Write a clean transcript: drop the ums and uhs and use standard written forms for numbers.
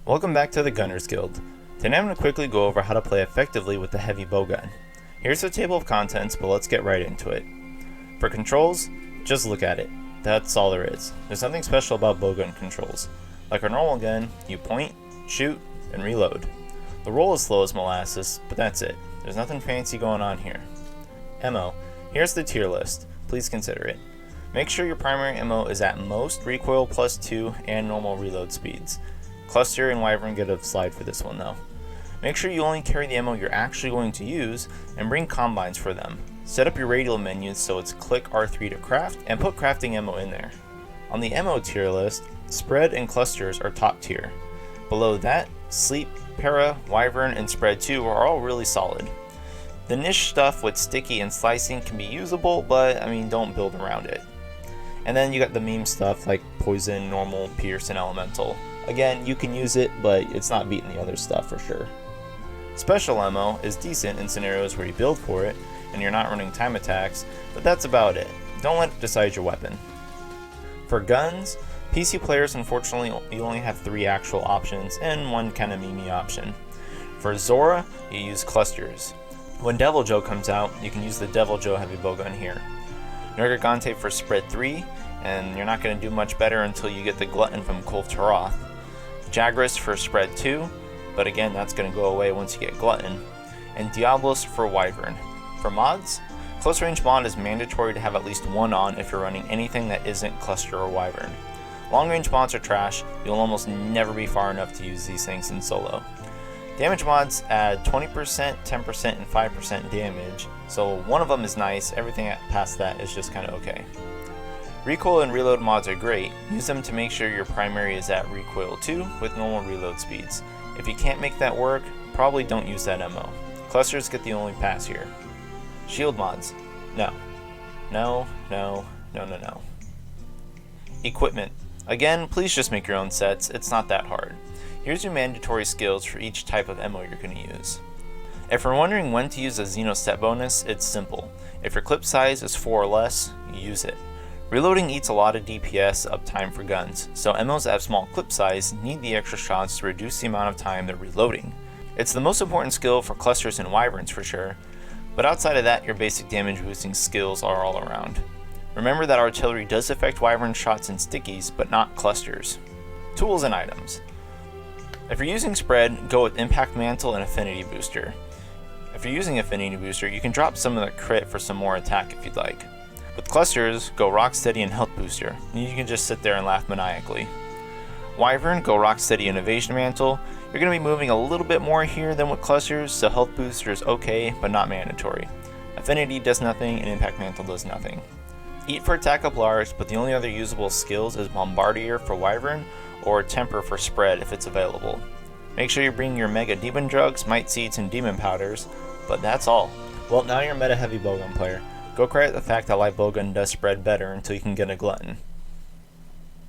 Welcome back to the Gunners Guild. Today I'm going to quickly go over how to play effectively with the heavy bowgun. Here's the table of contents, but let's get right into it. For controls, just look at it. That's all there is. There's nothing special about bowgun controls. Like a normal gun, you point, shoot, and reload. The roll is slow as molasses, but that's it. There's nothing fancy going on here. Ammo. Here's the tier list. Please consider it. Make sure your primary ammo is at most recoil plus 2 and normal reload speeds. Cluster and Wyvern get a slide for this one though. Make sure you only carry the ammo you're actually going to use and bring combines for them. Set up your radial menus so it's click R3 to craft and put crafting ammo in there. On the ammo tier list, spread and clusters are top tier. Below that, sleep, para, Wyvern, and spread 2 are all really solid. The niche stuff with sticky and slicing can be usable, but don't build around it. And then you got the meme stuff like poison, normal, pierce, and elemental. Again, you can use it, but it's not beating the other stuff for sure. Special ammo is decent in scenarios where you build for it and you're not running time attacks, but that's about it. Don't let it decide your weapon. For guns, PC players unfortunately you only have 3 actual options and one kind of meme option. For Zora, you use clusters. When Devil Joe comes out, you can use the Devil Joe heavy bowgun here. Nergigante for spread 3, and you're not going to do much better until you get the glutton from Kulve Taroth. Jagras for spread 2, but again that's going to go away once you get glutton. And Diablos for Wyvern. For mods, close range mod is mandatory to have at least one on if you're running anything that isn't cluster or Wyvern. Long range mods are trash, you'll almost never be far enough to use these things in solo. Damage mods add 20%, 10%, and 5% damage, so one of them is nice, everything past that is just kind of okay. Recoil and reload mods are great, use them to make sure your primary is at recoil 2 with normal reload speeds. If you can't make that work, probably don't use that ammo. Clusters get the only pass here. Shield mods, no. No. Equipment. Again, please just make your own sets, it's not that hard. Here's your mandatory skills for each type of ammo you're going to use. If you're wondering when to use a Xeno set bonus, it's simple. If your clip size is 4 or less, you use it. Reloading eats a lot of DPS uptime for guns, so MOs that have small clip size need the extra shots to reduce the amount of time they're reloading. It's the most important skill for clusters and wyverns for sure, but outside of that your basic damage boosting skills are all around. Remember that artillery does affect wyvern shots and stickies, but not clusters. Tools and items. If you're using spread, go with impact mantle and affinity booster. If you're using affinity booster, you can drop some of the crit for some more attack if you'd like. With clusters, go rocksteady and health booster, and you can just sit there and laugh maniacally. Wyvern, go rocksteady and evasion mantle. You're going to be moving a little bit more here than with clusters, so health booster is okay, but not mandatory. Affinity does nothing, and impact mantle does nothing. Eat for attack up large, but the only other usable skills is Bombardier for Wyvern, or Temper for spread if it's available. Make sure you bring your mega demon drugs, might seeds, and demon powders, but that's all. Well, now you're a meta heavy bowgun player. Go credit the fact that light bowgun does spread better until you can get a glutton.